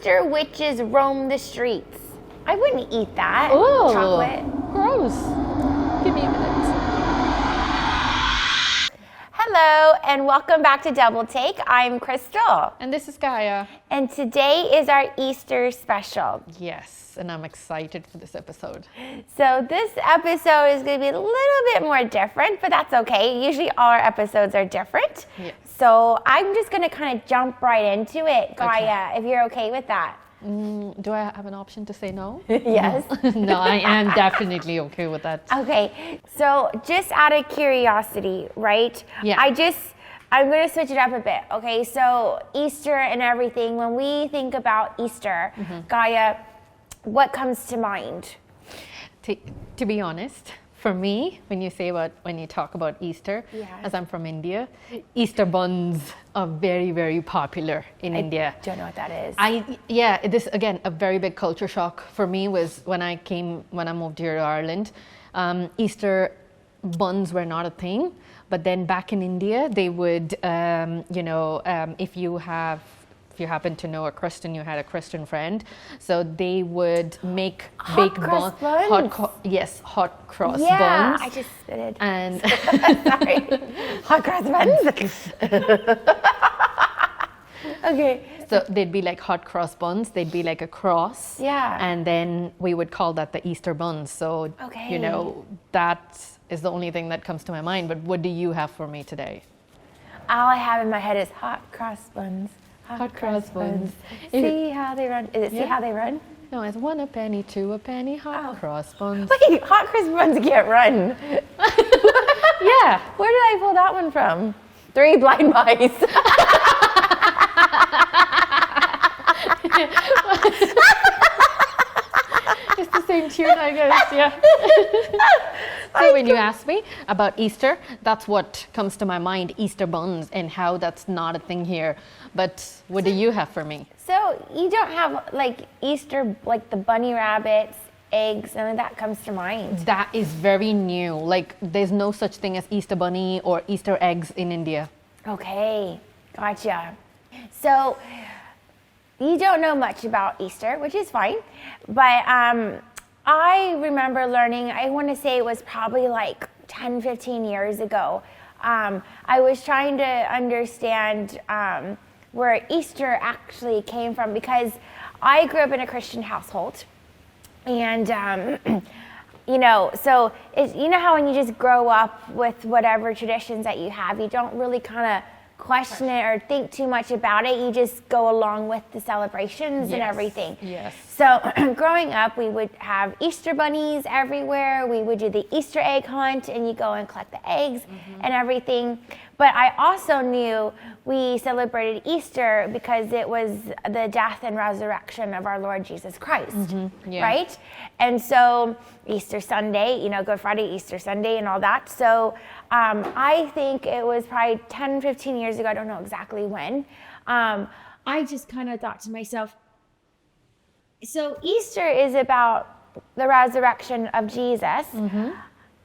Easter witches roam the streets. I wouldn't eat that. Oh, chocolate. Gross. Give me a minute. Hello, and welcome back to Double Take. I'm Crystal. And this is Gaia. And today is our Easter special. Yes, and I'm excited for this episode. So this episode is going to be a little bit more different, but that's okay. Usually all our episodes are different. Yes. So I'm just going to kind of jump right into it, Gaia, Okay. if you're okay with that. Do I have an option to say no? Yes. No, I am definitely okay with that. Okay, so just out of curiosity, right? Yeah. I'm going to switch it up a bit, okay? So Easter and everything, when we think about Easter, Gaia, what comes to mind? To be honest, for me, when you talk about Easter, Yes. as I'm from India, Easter buns are very, very popular in India. I don't know what that is. This again, a very big culture shock for me was when I moved here to Ireland. Easter buns were not a thing, but then back in India, they would, if you happen to know a Christian, you had a Christian friend, so they would make baked cross buns. buns? Hot cross Yeah, buns. I just spitted. And Sorry. Hot cross buns? Okay. so they'd be like hot cross buns. They'd be like a cross. Yeah. And then we would call that the Easter buns. So, Okay. that is the only thing that comes to my mind. But what do you have for me today? All I have in my head is hot cross buns. Hot cross buns. See how they run? Is it see Yeah. how they run? No, it's 1 a penny, 2 a penny, hot cross buns. Wait, hot cross buns can't run. Yeah. Where did I pull that one from? 3 blind mice. It's the same tune, I guess, yeah. So when you ask me about Easter, that's what comes to my mind, Easter buns, and how that's not a thing here. But what do you have for me? So you don't have like Easter, like the bunny rabbits, eggs, none of that comes to mind. That is very new. Like, there's no such thing as Easter bunny or Easter eggs in India. Okay, gotcha. So you don't know much about Easter, which is fine, but I remember learning, I want to say it was probably like 10, 15 years ago. I was trying to understand where Easter actually came from because I grew up in a Christian household. And, so you know how when you just grow up with whatever traditions that you have, you don't really kind of question it or think too much about it. You just go along with the celebrations and everything. Yes. So growing up, we would have Easter bunnies everywhere. We would do the Easter egg hunt, and you go and collect the eggs and everything. But I also knew we celebrated Easter because it was the death and resurrection of our Lord Jesus Christ, right? And so Easter Sunday, Good Friday, Easter Sunday, and all that. So I think it was probably 10, 15 years ago. I don't know exactly when. I just kind of thought to myself, so Easter is about the resurrection of Jesus.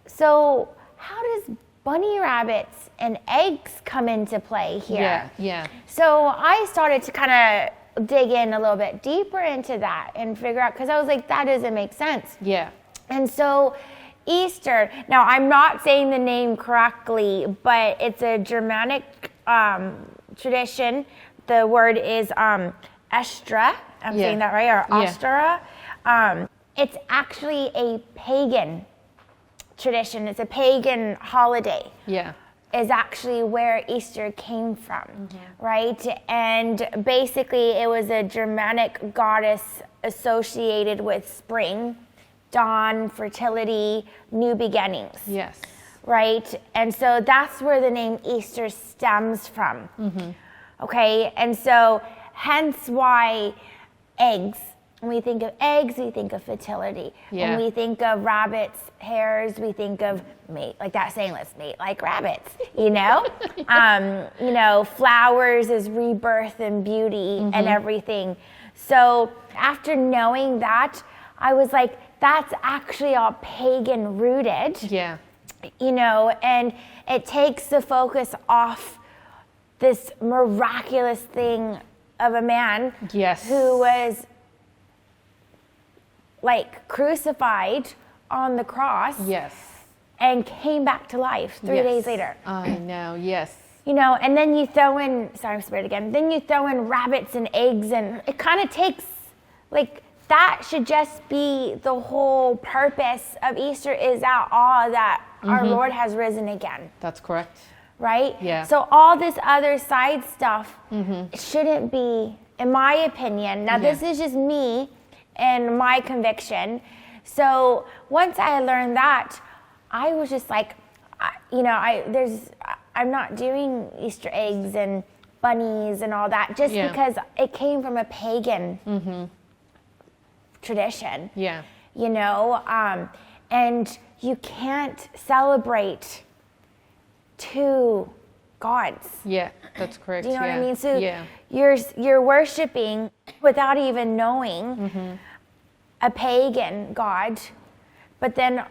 So how does bunny rabbits and eggs come into play here? Yeah. So I started to kind of dig in a little bit deeper into that and figure out, because I was like, that doesn't make sense. Yeah. And so Easter, now I'm not saying the name correctly, but it's a Germanic tradition. The word is Estra. I'm saying that right, or Ostara. It's actually a pagan tradition. It's a pagan holiday. Yeah. Is actually where Easter came from, right? And basically it was a Germanic goddess associated with spring, dawn, fertility, new beginnings. Yes. Right? And so that's where the name Easter stems from. Okay? And so hence why eggs, when we think of eggs, we think of fertility. Yeah. When we think of rabbits, hares, we think of mate, like that saying, let's mate like rabbits, flowers is rebirth and beauty and everything. So after knowing that, I was like, that's actually all pagan rooted. Yeah. And it takes the focus off this miraculous thing of a man Yes. who was like crucified on the cross Yes. and came back to life 3 days later. I know, yes. You know, and then you throw in, sorry, I'm spirit again, then you throw in rabbits and eggs, and it kind of takes, like, that should just be the whole purpose of Easter, is that all that our Lord has risen again, That's correct. right? Yeah. So all this other side stuff shouldn't be, in my opinion, now this is just me and my conviction. So once I learned that, I was just like, I'm not doing Easter eggs and bunnies and all that just because it came from a pagan tradition. Yeah. You know, and you can't celebrate two gods. Yeah, that's correct. Do you know what I mean? So yeah. you're worshiping without even knowing a pagan god, but then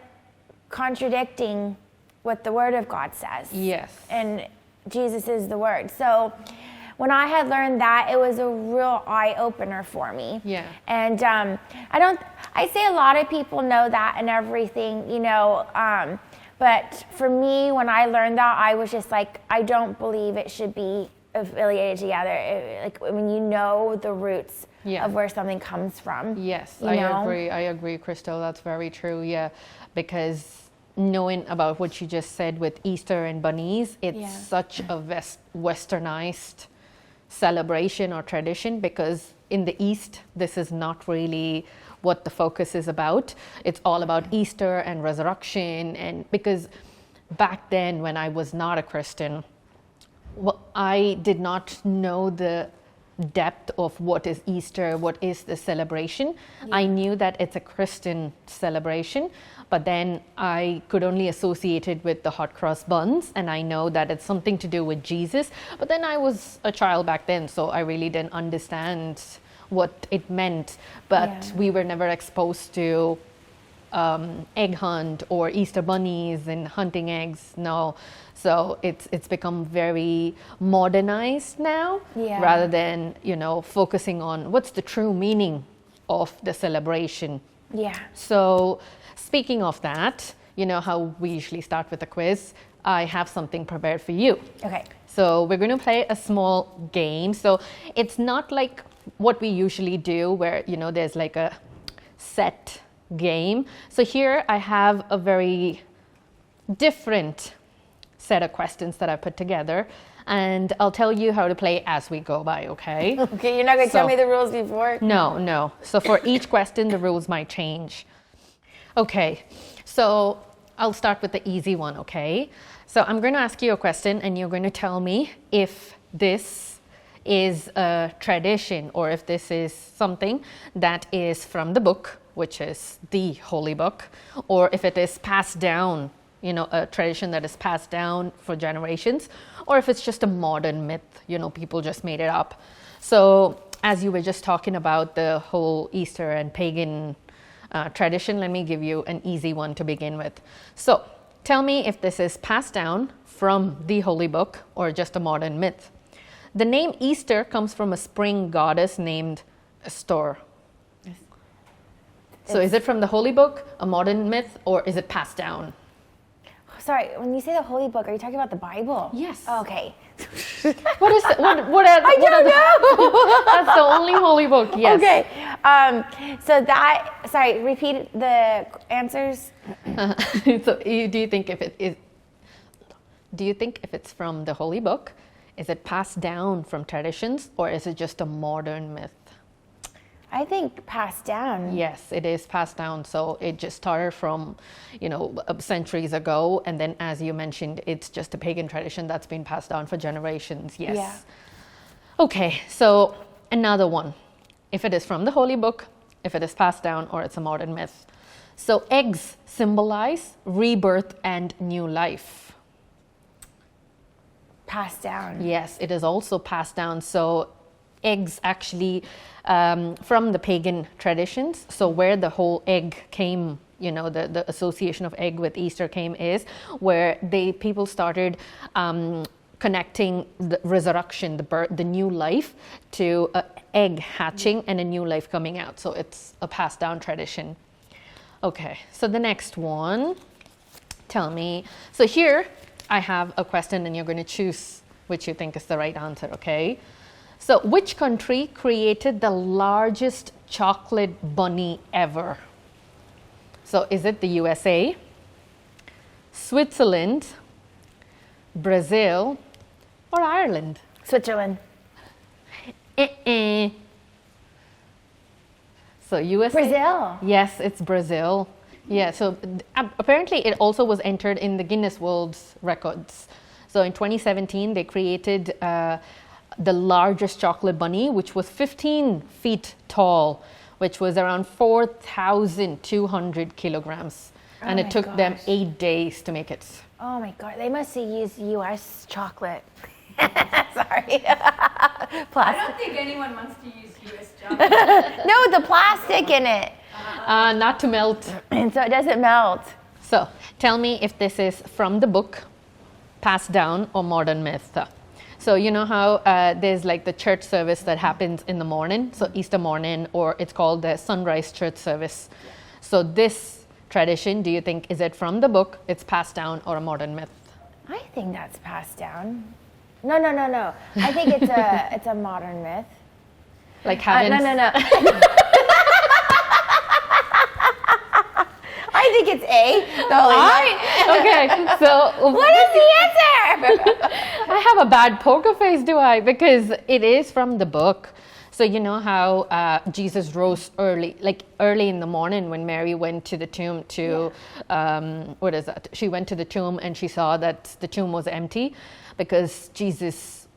contradicting what the Word of God says. Yes. And Jesus is the Word. So when I had learned that, it was a real eye opener for me. Yeah. And I say a lot of people know that and everything, you know, but for me, when I learned that, I was just like, I don't believe it should be affiliated together. Like when you know the roots of where something comes from. Yes, you I know? agree, Crystal. That's very true. Yeah, because knowing about what you just said with Easter and bunnies, it's such a westernized celebration or tradition, because in the East, this is not really what the focus is about. It's all about Easter and resurrection. And because back then, when I was not a Christian, I did not know the depth of what is Easter, what is the celebration. I knew that it's a Christian celebration, but then I could only associate it with the hot cross buns, and I know that it's something to do with Jesus. But then I was a child back then, so I really didn't understand what it meant. But we were never exposed to egg hunt or Easter bunnies and hunting eggs. No. So it's become very modernized now, rather than, you know, focusing on what's the true meaning of the celebration. Yeah. So speaking of that, you know how we usually start with a quiz. I have something prepared for you. Okay. So we're going to play a small game. So it's not like what we usually do where, you know, there's like a set game. So here I have a very different set of questions that I put together, and I'll tell you how to play as we go by, okay? Okay, you're not going to tell me the rules before? No. So for each question, the rules might change. Okay, so I'll start with the easy one, okay? So I'm going to ask you a question, and you're going to tell me if this is a tradition or if this is something that is from the book, which is the Holy Book, or if it is passed down, you know, a tradition that is passed down for generations, or if it's just a modern myth, you know, people just made it up. So as you were just talking about the whole Easter and pagan tradition, let me give you an easy one to begin with. So tell me if this is passed down from the Holy Book or just a modern myth. The name Easter comes from a spring goddess named Astor. So is it from the Holy Book, a modern myth, or is it passed down? Sorry, when you say the Holy Book, are you talking about the Bible? Yes. Oh, okay. What is what I don't know. That's the only Holy Book, yes. Okay. So that, sorry, repeat the answers. So do you think if it's from the Holy Book, is it passed down from traditions, or is it just a modern myth? I think passed down. Yes, it is passed down. So it just started from, you know, centuries ago. And then, as you mentioned, it's just a pagan tradition that's been passed down for generations. Yes. Yeah. Okay, so another one. If it is from the Holy Book, if it is passed down, or it's a modern myth. So eggs symbolize rebirth and new life. Passed down. Yes, it is also passed down. So eggs actually from the pagan traditions. So where the whole egg came, you know, the association of egg with Easter came is where people started connecting the resurrection, the birth, the new life, to an egg hatching and a new life coming out. So it's a passed down tradition. Okay, so the next one, tell me. So here I have a question and you're going to choose which you think is the right answer, okay? So which country created the largest chocolate bunny ever? So is it the USA, Switzerland, Brazil, or Ireland? Switzerland. So USA. Brazil. Yes, it's Brazil. Yeah, so apparently it also was entered in the Guinness World Records. So in 2017, they created the largest chocolate bunny, which was 15 feet tall, which was around 4,200 kilograms. And it took them 8 days to make it. Oh my God, they must have used US chocolate. Sorry. I Plastic. don't think anyone wants to use US chocolate. No, the plastic in it. Not to melt. And so it doesn't melt. So tell me if this is from the book, passed down, or modern myth. So you know how there's like the church service that happens in the morning, so Easter morning, or it's called the sunrise church service. So this tradition, do you think, is it from the book, it's passed down, or a modern myth? I think that's passed down. No. I think it's a modern myth. Like having... No. I think it's A. Okay, so... What is the answer? I have a bad poker face, do I? Because it is from the book. So you know how Jesus rose early in the morning when Mary went to the tomb to, what is that? She went to the tomb and she saw that the tomb was empty because Jesus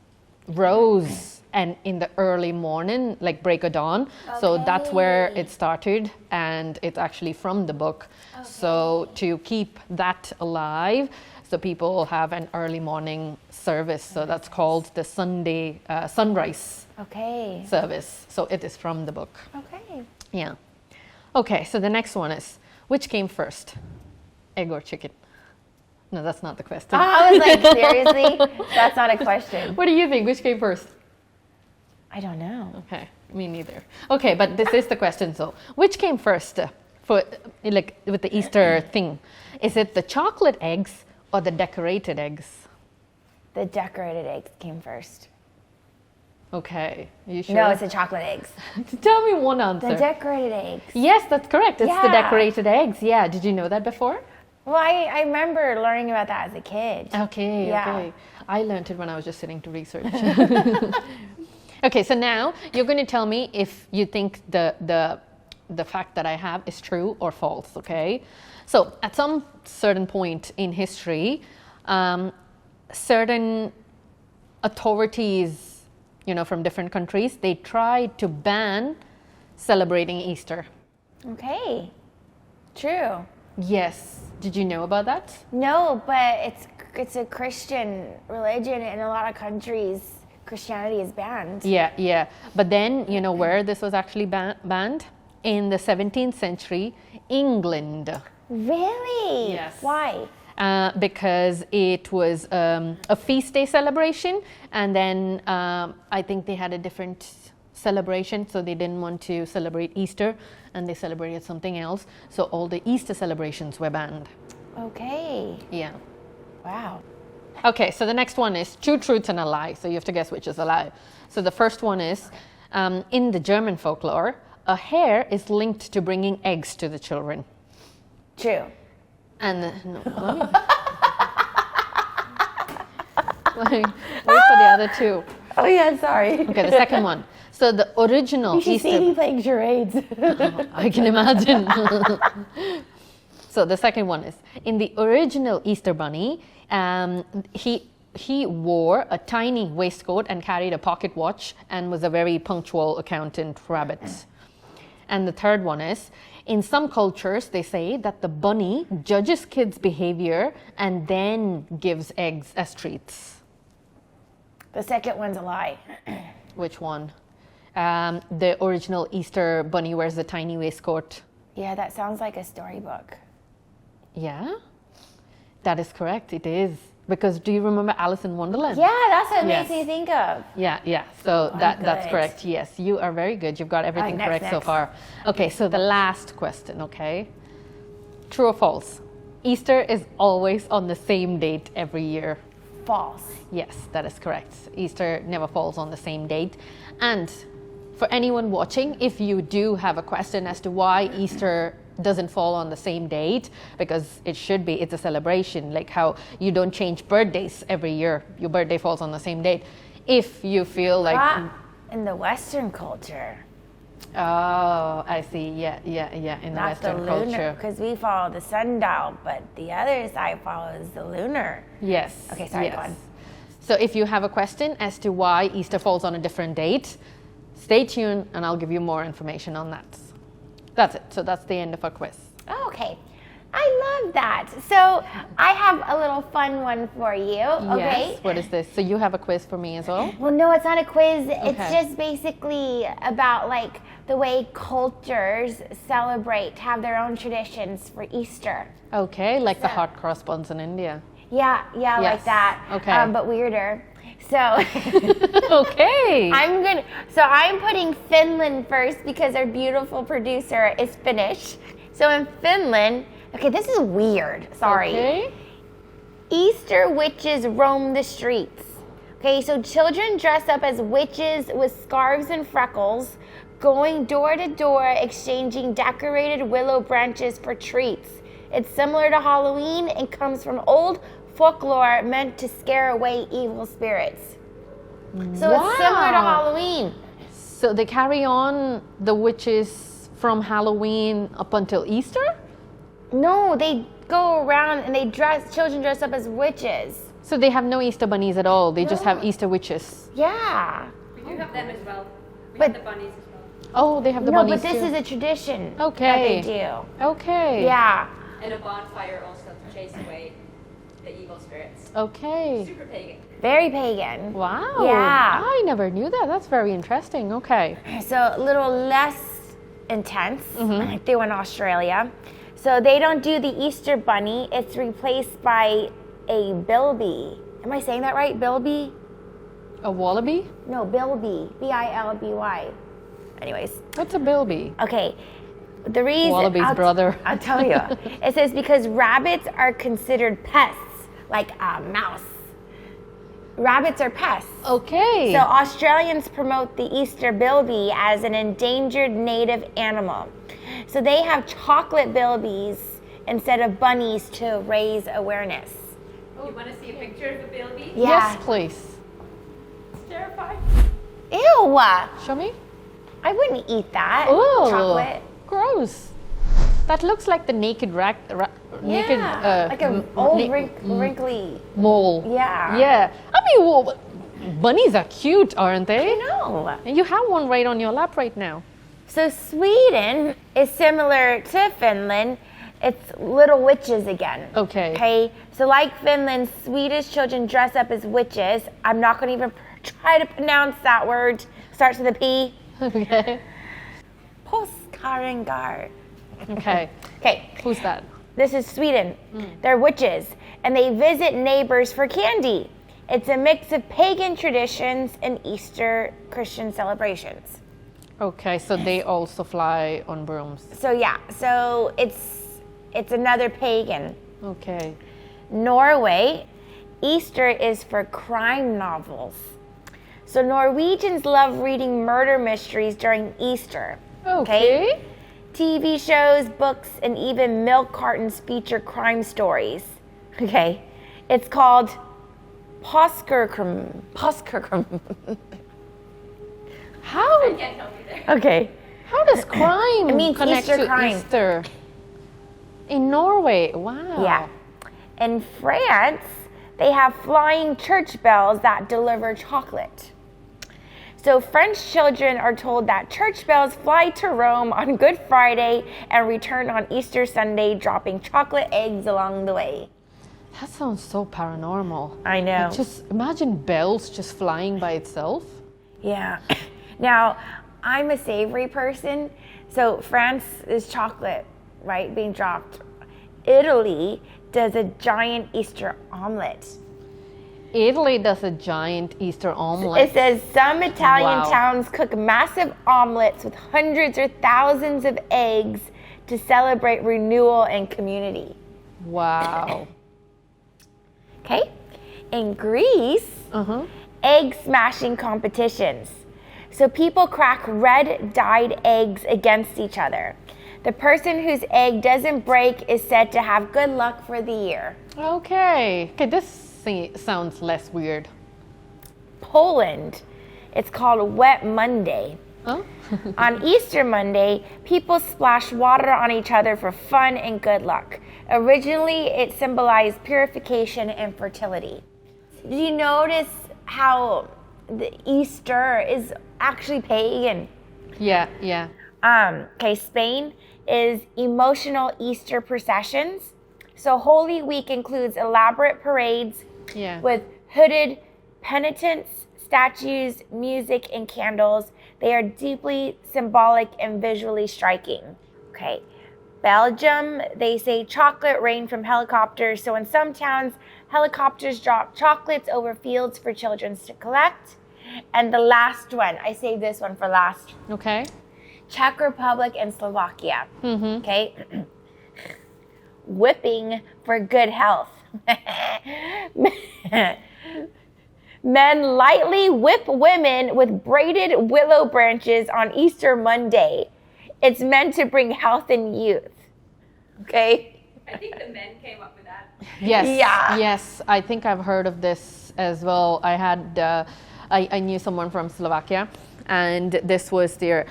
rose and in the early morning, like break of dawn. Okay. So that's where it started, and it's actually from the book. Okay. So to keep that alive, so people have an early morning service. So that's called the Sunday sunrise service. So it is from the book. Okay. Yeah. Okay, so the next one is, which came first, egg or chicken? No, that's not the question. I was like, seriously? That's not a question. What do you think? Which came first? I don't know. Okay, me neither. Okay, but this is the question. So, which came first for like with the Easter thing? Is it the chocolate eggs or the decorated eggs? The decorated eggs came first. Okay, you sure? No, it's the chocolate eggs. Tell me one answer. The decorated eggs. Yes, that's correct. It's the decorated eggs. Yeah. Did you know that before? Well, I remember learning about that as a kid. Okay. Yeah. Okay. I learned it when I was just sitting to research. Okay, so now you're going to tell me if you think the fact that I have is true or false, okay? So at some certain point in history, certain authorities, from different countries, they tried to ban celebrating Easter. Okay, true. Yes. Did you know about that? No, but it's a Christian religion, and in a lot of countries, Christianity is banned. Yeah. But then, where this was actually banned? In the 17th century, England. Really? Yes. Why? Because it was a feast day celebration, and then I think they had a different celebration, so they didn't want to celebrate Easter, and they celebrated something else. So all the Easter celebrations were banned. Okay. Yeah. Wow. Okay, so the next one is two truths and a lie. So you have to guess which is a lie. So the first one is, in the German folklore, a hare is linked to bringing eggs to the children. True. And wait for the other two. Oh yeah, sorry. Okay, the second one. So the original You should Easter... see me playing charades. I can imagine. So the second one is, in the original Easter bunny, he wore a tiny waistcoat and carried a pocket watch and was a very punctual accountant rabbit. And the third one is, in some cultures, they say that the bunny judges kids' behavior and then gives eggs as treats. The second one's a lie. Which one? The original Easter bunny wears a tiny waistcoat. Yeah, that sounds like a storybook. Yeah, that is correct. It is. Because do you remember Alice in Wonderland? Yeah, that's what it Yes. makes me think of. Yeah. So that's good. correct. Yes, you are very good. You've got everything next, correct so next. far. Okay, so the last question, okay? True or false? Easter is always on the same date every year. False. Yes, that is correct. Easter never falls on the same date. And for anyone watching, if you do have a question as to why Easter doesn't fall on the same date, because it should be, it's a celebration, like how you don't change birthdays every year. Your birthday falls on the same date. If you feel like, In the Western culture, oh, I see, yeah, in the not the Western lunar, culture. because we follow the sundial, but the other side follows the lunar. Yes. Okay, sorry, yes. go on. So if you have a question as to why Easter falls on a different date, stay tuned and I'll give you more information on that. That's it. So that's the end of our quiz. Oh, okay. I love that. So I have a little fun one for you. Okay. Yes. What is this? So you have a quiz for me as well? Well, no, it's not a quiz. It's Okay. just basically about like the way cultures celebrate, have their own traditions for Easter. Okay, like the hot cross buns in India. Yeah, Yes. like that. Okay. But weirder. So Okay. I'm putting Finland first because our beautiful producer is Finnish. So in Finland, okay, this is weird. Sorry. Okay. Easter witches roam the streets. Okay, so children dress up as witches with scarves and freckles, going door to door, exchanging decorated willow branches for treats. It's similar to Halloween and comes from old folklore meant to scare away evil spirits. So it's similar to Wow. Halloween. So they carry on the witches from Halloween up until Easter? No, they go around and children dress up as witches. So they have no Easter bunnies at all. They just have Easter witches. Yeah. We do have them as well. We But- have the bunnies as well. Oh, they have the No, bunnies but this too. is a tradition Okay. that they do. Okay. Yeah. And a bonfire also to chase away the evil spirits. Okay. Super pagan. Very pagan. Wow. Yeah. I never knew that. That's very interesting. Okay. So a little less intense, like they were in Australia. So they don't do the Easter bunny. It's replaced by a bilby. Am I saying that right? Bilby? A wallaby? No, bilby. B-I-L-B-Y. Anyways, What's a bilby? okay. The reason Wallaby's brother. I'll tell you. It says because rabbits are considered pests, like a mouse. Rabbits are pests. Okay. So Australians promote the Easter bilby as an endangered native animal. So they have chocolate bilbies instead of bunnies to raise awareness. You want to see a picture of the bilby? Yeah. Yes, please. It's terrifying. Ew! Show me. I wouldn't eat that. Oh, Chocolate. gross. That looks like the naked naked like an old wrinkly. mole. Yeah. Yeah. I mean, well, bunnies are cute, aren't they? No. And you have one right on your lap right now. So Sweden is similar to Finland. It's little witches again. Okay. Okay. So like Finland, Swedish children dress up as witches. I'm not going to even try to pronounce that word. Starts with a P. Okay. Påskarringar. Okay. Okay. Who's that? This is Sweden. They're witches, and they visit neighbors for candy. It's a mix of pagan traditions and Easter Christian celebrations. Okay, so they also fly on brooms. So yeah, so it's another pagan. Okay. Norway, Easter is for crime novels. So Norwegians love reading murder mysteries during Easter. Okay. TV shows, books, and even milk cartons feature crime stories. Okay. It's called Påskerkrim. How I can't help you there. Okay. how does crime It means connect Easter to crime. Easter? In Norway. Wow. Yeah. In France, they have flying church bells that deliver chocolate. So French children are told that church bells fly to Rome on Good Friday and return on Easter Sunday, dropping chocolate eggs along the way. That sounds so paranormal. I know. Like, just imagine bells just flying by itself. Yeah. Now, I'm a savory person, so France is chocolate, right, being dropped. Italy does a giant Easter omelet. Italy does a giant Easter omelet. It says some Italian Wow. towns cook massive omelets with hundreds or thousands of eggs to celebrate renewal and community. Wow. Okay? In Greece, egg smashing competitions. So people crack red dyed eggs against each other. The person whose egg doesn't break is said to have good luck for the year. Okay, this sounds less weird. Poland, it's called Wet Monday. Huh? On Easter Monday, people splash water on each other for fun and good luck. Originally, it symbolized purification and fertility. Did you notice how the Easter is actually pagan? Yeah, yeah. Okay, Spain is emotional Easter processions. So Holy Week includes elaborate parades Yeah. with hooded penitents, statues, music, and candles. They are deeply symbolic and visually striking. Okay. Belgium, they say chocolate rain from helicopters. So in some towns, helicopters drop chocolates over fields for children to collect. And the last one, I saved this one for last. Okay. Czech Republic and Slovakia. Mm-hmm. Okay. Whipping for good health. Men lightly whip women with braided willow branches on Easter Monday. It's meant to bring health and youth. Okay? I think the men came up with that. Yes. Yeah. Yes, I think I've heard of this as well. I had, I knew someone from Slovakia, and this was their.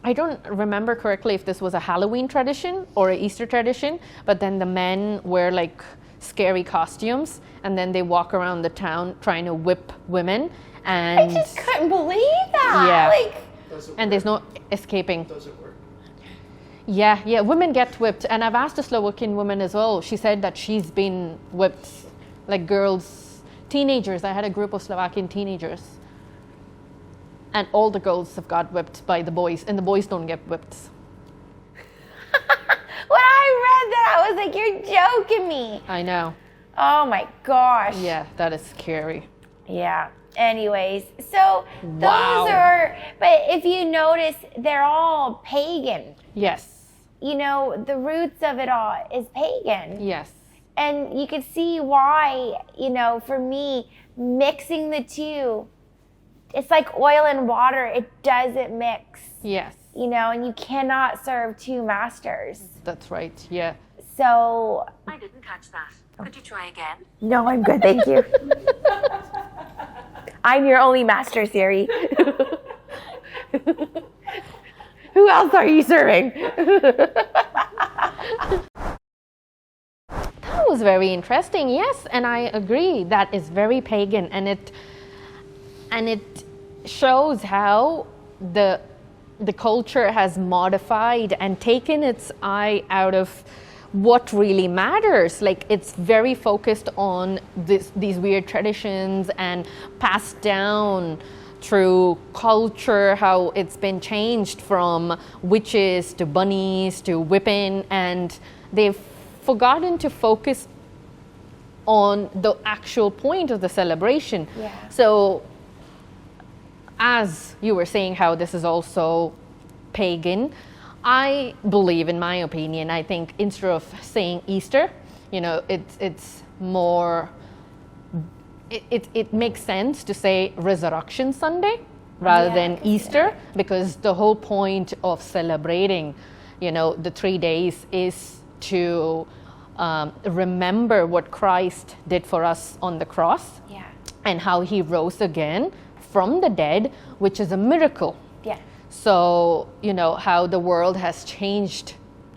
I don't remember correctly if this was a Halloween tradition or an Easter tradition, but then the men wear like scary costumes, and then they walk around the town trying to whip women, I and just couldn't believe that. Yeah. Like, and there's no escaping. Does it work? Yeah, women get whipped, and I've asked a Slovakian woman as well. She said that she's been whipped, like girls, teenagers. I had a group of Slovakian teenagers, and all the girls have got whipped by the boys, and the boys don't get whipped. when I read that, I was like, you're joking me. I know. Oh my gosh. Yeah, that is scary. Yeah. Anyways, so those Wow. are, but if you notice, they're all pagan. Yes. You know, the roots of it all is pagan. Yes. And you can see why, you know, for me, mixing the two, it's like oil and water. It doesn't mix, Yes. you know, and you cannot serve two masters. That's right. Yeah. So, I didn't catch that. Could you try again? no, I'm good. Thank you. I'm your only master, Siri. Who else are you serving? That was very interesting. Yes, and I agree. That is very pagan, and it shows how the culture has modified and taken its eye out of what really matters. Like, it's very focused on these weird traditions and passed down through culture, how it's been changed from witches to bunnies to whipping, and they've forgotten to focus on the actual point of the celebration. Yeah. So, as you were saying, how this is also pagan, I believe, in my opinion, I think instead of saying Easter, you know, it's more, it makes sense to say Resurrection Sunday rather Yeah, I than can see Easter, because the whole point of celebrating, you know, the 3 days is to remember what Christ did for us on the cross. Yeah. And how he rose again from the dead, which is a miracle. Yeah. So, you know, how the world has changed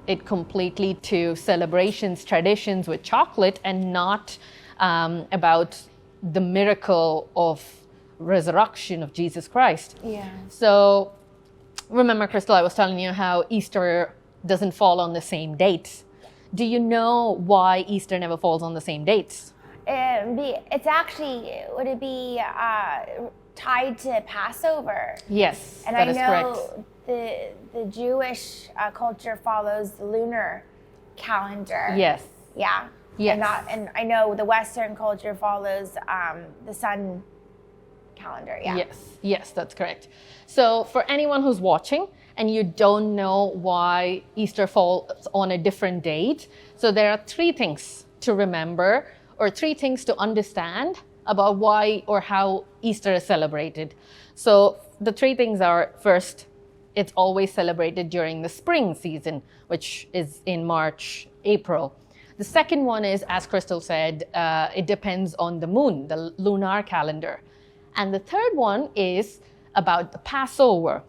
it completely to celebrations, traditions with chocolate, and not about the miracle of resurrection of Jesus Christ. Yeah. So, remember, Crystal, I was telling you how Easter doesn't fall on the same dates. Do you know why Easter never falls on the same dates? It's actually, would it be tied to Passover? Yes, And that I is know correct. the Jewish culture follows the lunar calendar. Yes. Yeah. Yes. And I know the Western culture follows the sun calendar. Yeah. Yes, that's correct. So for anyone who's watching and you don't know why Easter falls on a different date, so there are 3 things to remember or 3 things to understand about why or how Easter is celebrated. So the 3 things are, first, it's always celebrated during the spring season, which is in March, April. The second one is, as Crystal said, it depends on the moon, the lunar calendar. And the third one is about the Passover.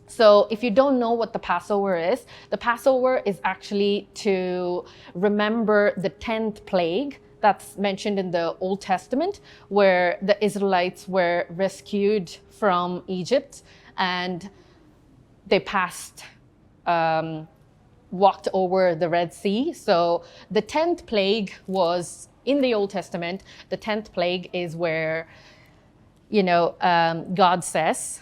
So if you don't know what the Passover is actually to remember the 10th plague that's mentioned in the Old Testament, where the Israelites were rescued from Egypt and they walked over the Red Sea. So the 10th plague was in the Old Testament. The 10th plague is where, God says,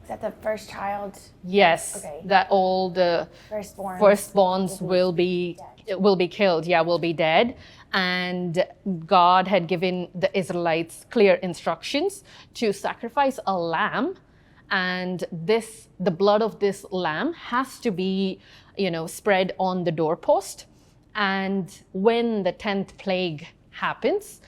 Is that the first child? yes, Okay. that all the firstborns will be killed, will be dead. And God had given the Israelites clear instructions to sacrifice a lamb, and the blood of this lamb has to be, spread on the doorpost. And when the 10th plague happens,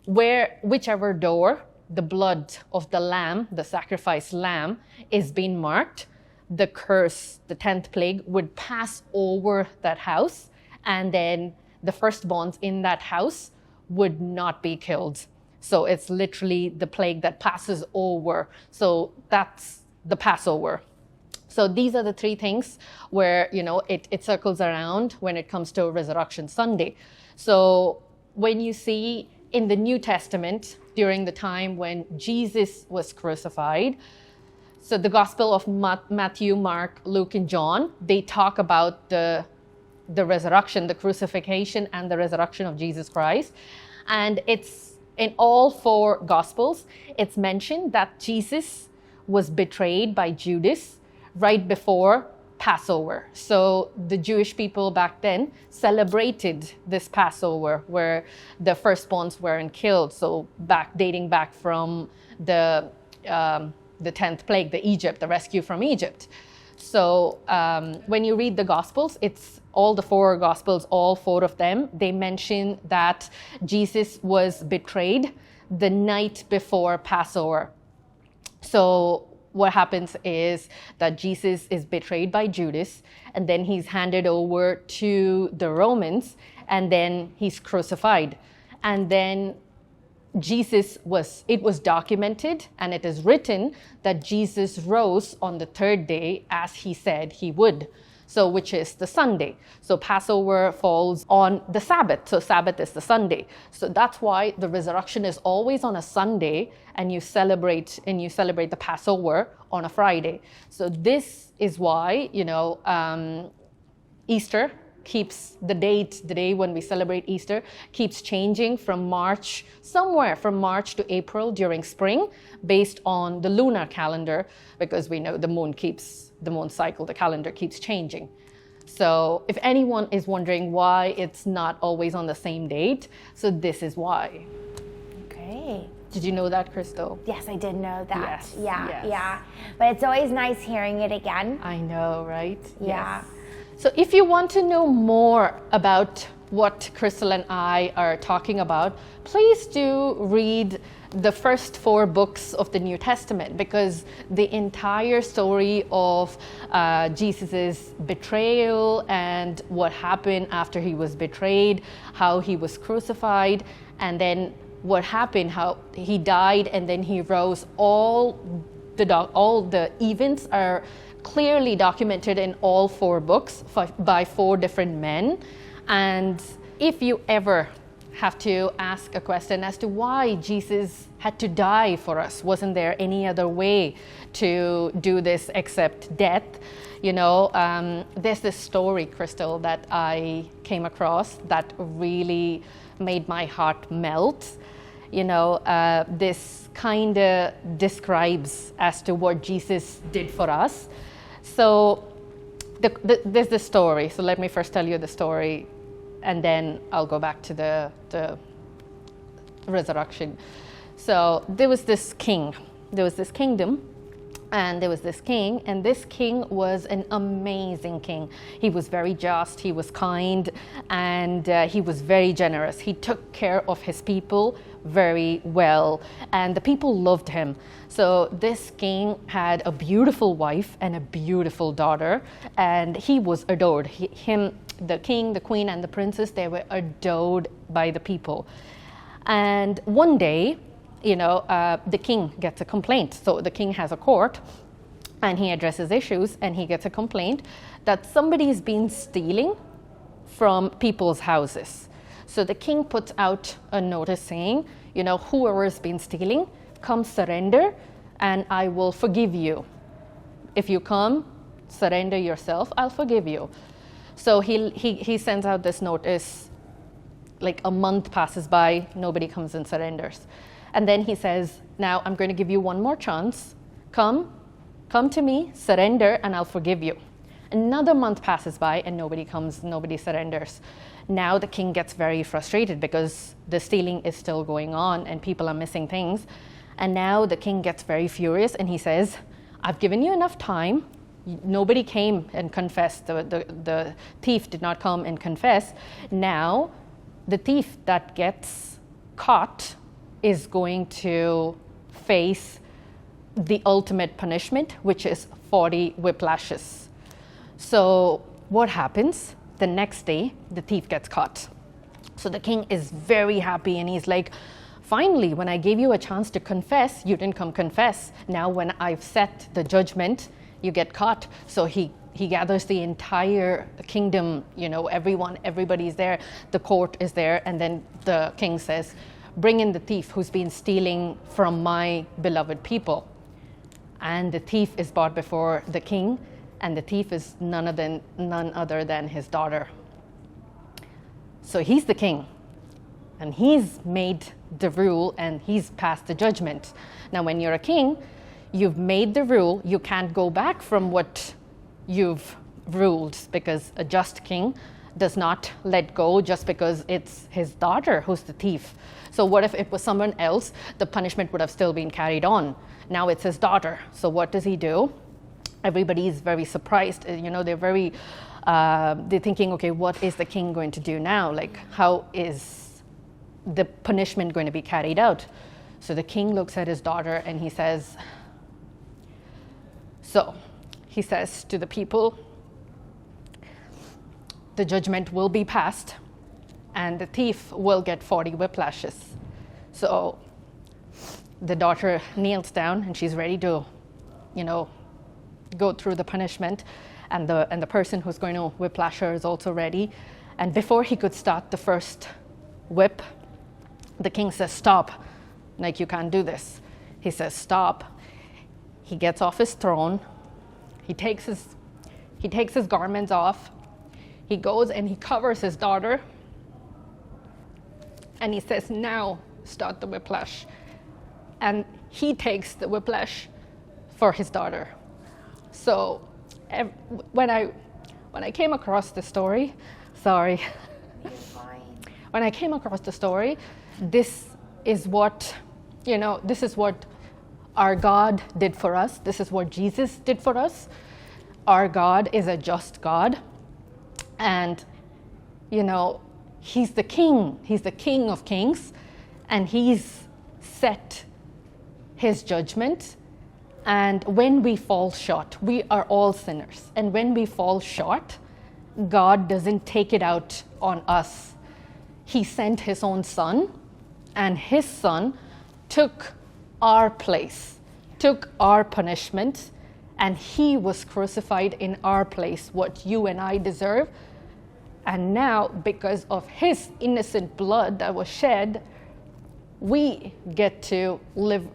whichever door the blood of the lamb, the sacrificed lamb, is being marked, the curse, the 10th plague, would pass over that house, and then the firstborns in that house would not be killed. So it's literally the plague that passes over. So that's the Passover. So these are the 3 things where, it circles around when it comes to Resurrection Sunday. So when you see in the New Testament, during the time when Jesus was crucified, so the Gospel of Matthew, Mark, Luke, and John, they talk about the resurrection, the crucifixion, and the resurrection of Jesus Christ. And it's in all 4 Gospels, it's mentioned that Jesus was betrayed by Judas right before Passover. So the Jewish people back then celebrated this Passover where the firstborns weren't killed. So dating back from the 10th plague, the rescue from Egypt. So when you read the Gospels, it's all the 4 Gospels, all 4 of them, they mention that Jesus was betrayed the night before Passover. So what happens is that Jesus is betrayed by Judas, and then he's handed over to the Romans, and then he's crucified. And then it was documented, and it is written that Jesus rose on the 3rd day as he said he would. So which is the Sunday. So Passover falls on the Sabbath. So Sabbath is the Sunday. So that's why the resurrection is always on a Sunday, and you celebrate the Passover on a Friday. So this is why, Easter keeps the day when we celebrate Easter keeps changing from March to April during spring based on the lunar calendar, because we know the moon cycle, the calendar keeps changing. So if anyone is wondering why it's not always on the same date, so this is why. Okay. Did you know that, Crystal? Yes, I did know that. Yes, Yeah. yes. Yeah. But it's always nice hearing it again. I know, right? Yeah. Yes. So if you want to know more about what Crystal and I are talking about, please do read the first 4 books of the New Testament, because the entire story of Jesus's betrayal and what happened after he was betrayed, how he was crucified, and then what happened, how he died and then he rose, all the events are clearly documented in all 4 books by 4 different men. And if you ever have to ask a question as to why Jesus had to die for us, wasn't there any other way to do this except death? There's this story, Crystal, that I came across that really made my heart melt. This kind of describes as to what Jesus did for us. So there's this story. So let me first tell you the story. and then I'll go back to the resurrection. So there was this king, there was this kingdom, and there was this king, and this king was an amazing king. He was very just, he was kind, and he was very generous. He took care of his people very well, and the people loved him. So this king had a beautiful wife and a beautiful daughter, and he was adored. The king, the queen, and the princess, they were adored by the people. And one day, the king gets a complaint. So the king has a court, and he addresses issues, and he gets a complaint that somebody's been stealing from people's houses. So the king puts out a notice saying, whoever's been stealing, come surrender, and I will forgive you. If you come, surrender yourself, I'll forgive you. So he sends out this notice. Like a month passes by, nobody comes and surrenders. And then he says, now I'm going to give you one more chance. Come to me, surrender, and I'll forgive you. Another month passes by and nobody comes, nobody surrenders. Now the king gets very frustrated because the stealing is still going on and people are missing things. And now the king gets very furious and he says, I've given you enough time. Nobody came and confessed. The thief did not come and confess. Now the thief that gets caught is going to face the ultimate punishment, which is 40 whiplashes. So what happens? The next day, the thief gets caught. So the king is very happy and he's like, finally, when I gave you a chance to confess, you didn't come confess. Now when I've set the judgment, you get caught. So he gathers the entire kingdom, everybody's there, the court is there, and then the king says, bring in the thief who's been stealing from my beloved people. And the thief is brought before the king, and the thief is none other than his daughter. So he's the king, and he's made the rule, and he's passed the judgment. Now, when you're a king, you've made the rule, you can't go back from what you've ruled, because a just king does not let go just because it's his daughter who's the thief. So what if it was someone else? The punishment would have still been carried on. Now it's his daughter. So what does he do? Everybody is very surprised. They're thinking, okay, what is the king going to do now? Like, how is the punishment going to be carried out? So the king looks at his daughter and he says to the people, the judgment will be passed and the thief will get 40 whiplashes. So the daughter kneels down and she's ready to, go through the punishment, and the person who's going to whiplash her is also ready. And before he could start the first whip, the king says, stop, like, you can't do this. He says, stop. He gets off his throne. He takes his garments off. He goes and he covers his daughter. And he says, now start the whiplash. And he takes the whiplash for his daughter. So when I came across the story, sorry. You're fine. When I came across the story, this is what our God did for us. This is what Jesus did for us. Our God is a just God. And, he's the king. He's the King of Kings. And he's set his judgment. And when we fall short, we are all sinners. And when we fall short, God doesn't take it out on us. He sent his own son, and his son took our place, took our punishment, and he was crucified in our place, what you and I deserve. And now, because of his innocent blood that was shed, we get to live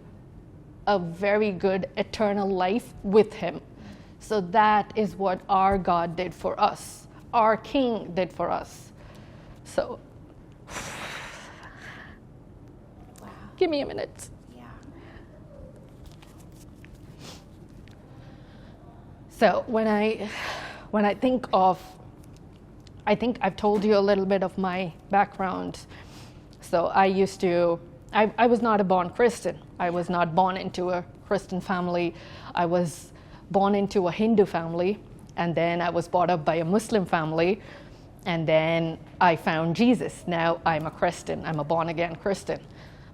a very good eternal life with him. So that is what our God did for us. Our King did for us. So, Wow. give me a minute. Yeah. So when I think of I think I've told you a little bit of my background. So I was not a born Christian. I was not born into a Christian family. I was born into a Hindu family, and then I was brought up by a Muslim family, and then I found Jesus. Now I'm a Christian. I'm a born-again Christian.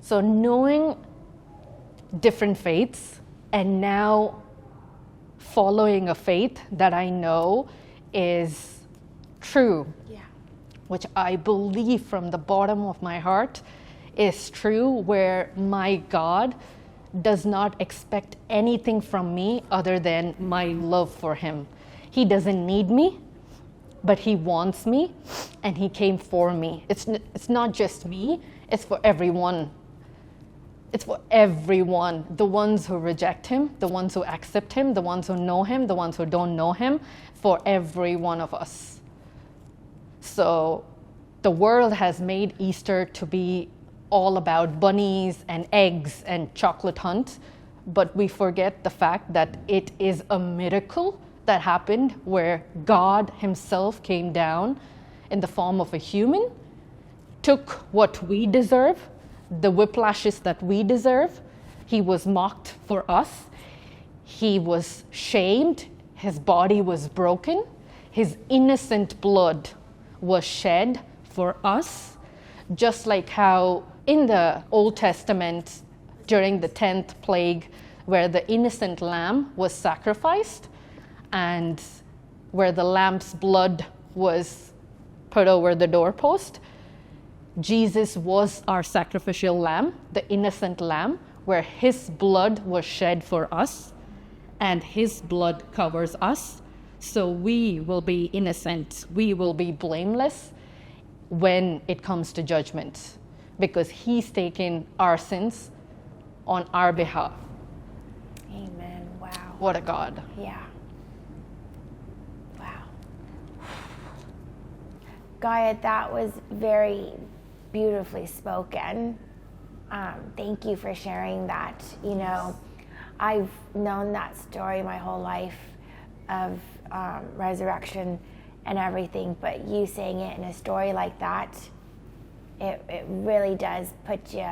So knowing different faiths and now following a faith that I know is true, which I believe from the bottom of my heart is true, where my God does not expect anything from me other than my love for him. He doesn't need me, but he wants me, and he came for me. It's not just me, it's for everyone. It's for everyone, the ones who reject him, the ones who accept him, the ones who know him, the ones who don't know him, for every one of us. So the world has made Easter to be all about bunnies and eggs and chocolate hunt, but we forget the fact that it is a miracle that happened where God himself came down in the form of a human, took what we deserve, the whiplashes that we deserve. He was mocked for us. He was shamed. His body was broken. His innocent blood was shed for us, just like how in the Old Testament during the 10th plague, where the innocent lamb was sacrificed and where the lamb's blood was put over the doorpost, Jesus was our sacrificial lamb, the innocent lamb, where his blood was shed for us, and his blood covers us. So we will be innocent, we will be blameless when it comes to judgment, because he's taken our sins on our behalf. Amen. Wow. What a God. Yeah. Wow. Gaia, that was very beautifully spoken. Thank you for sharing that. You know, I've known that story my whole life of resurrection and everything, but you saying it in a story like that, it really does put you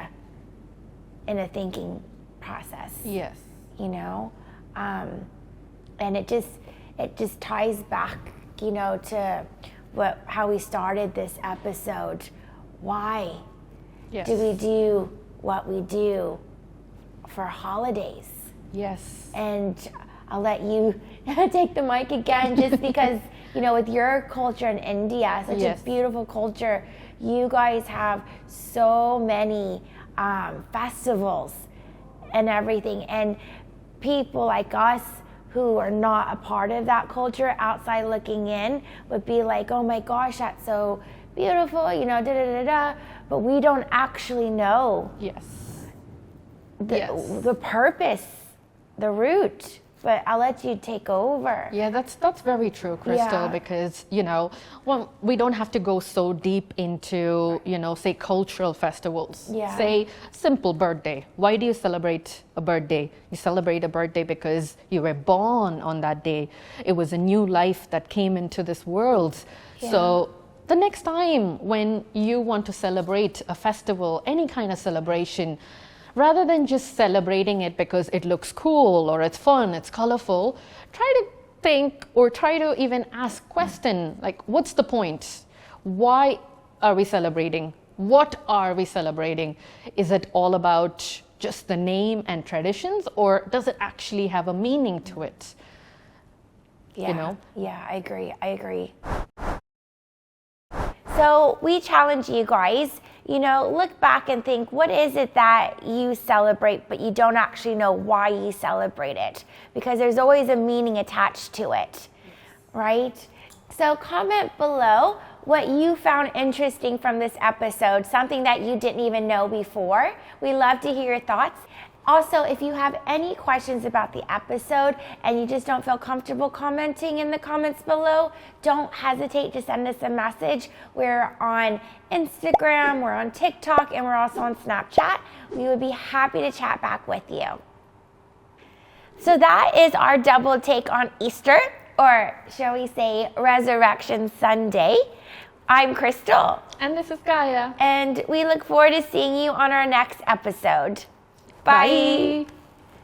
in a thinking process. Yes. You know, and it just ties back, you know, to how we started this episode. Why do we do what we do for holidays? Yes. And I'll let you take the mic again, just because, you know, with your culture in India, such a beautiful culture, you guys have so many festivals and everything. And people like us who are not a part of that culture, outside looking in, would be like, oh my gosh, that's so beautiful, you know, but we don't actually know the purpose, the root. But I'll let you take over. Yeah, that's very true, Crystal, because, you know, well, we don't have to go so deep into, you know, say cultural festivals. Say simple birthday. Why do you celebrate a birthday? You celebrate a birthday because you were born on that day. It was a new life that came into this world. So the next time when you want to celebrate a festival, any kind of celebration, rather than just celebrating it because it looks cool or it's fun, it's colorful, try to think or try to even ask question, like, what's the point? Why are we celebrating? What are we celebrating? Is it all about just the name and traditions, or does it actually have a meaning to it? Yeah, you know? Yeah, I agree. So we challenge you guys, you know, look back and think, what is it that you celebrate, but you don't actually know why you celebrate it? Because there's always a meaning attached to it, right? So comment below what you found interesting from this episode, something that you didn't even know before. We love to hear your thoughts. Also, if you have any questions about the episode and you just don't feel comfortable commenting in the comments below, don't hesitate to send us a message. We're on Instagram, we're on TikTok, and we're also on Snapchat. We would be happy to chat back with you. So that is our double take on Easter. or shall we say Resurrection Sunday. I'm Crystal, And this is Gaia. and we look forward to seeing you on our next episode. Bye. Bye.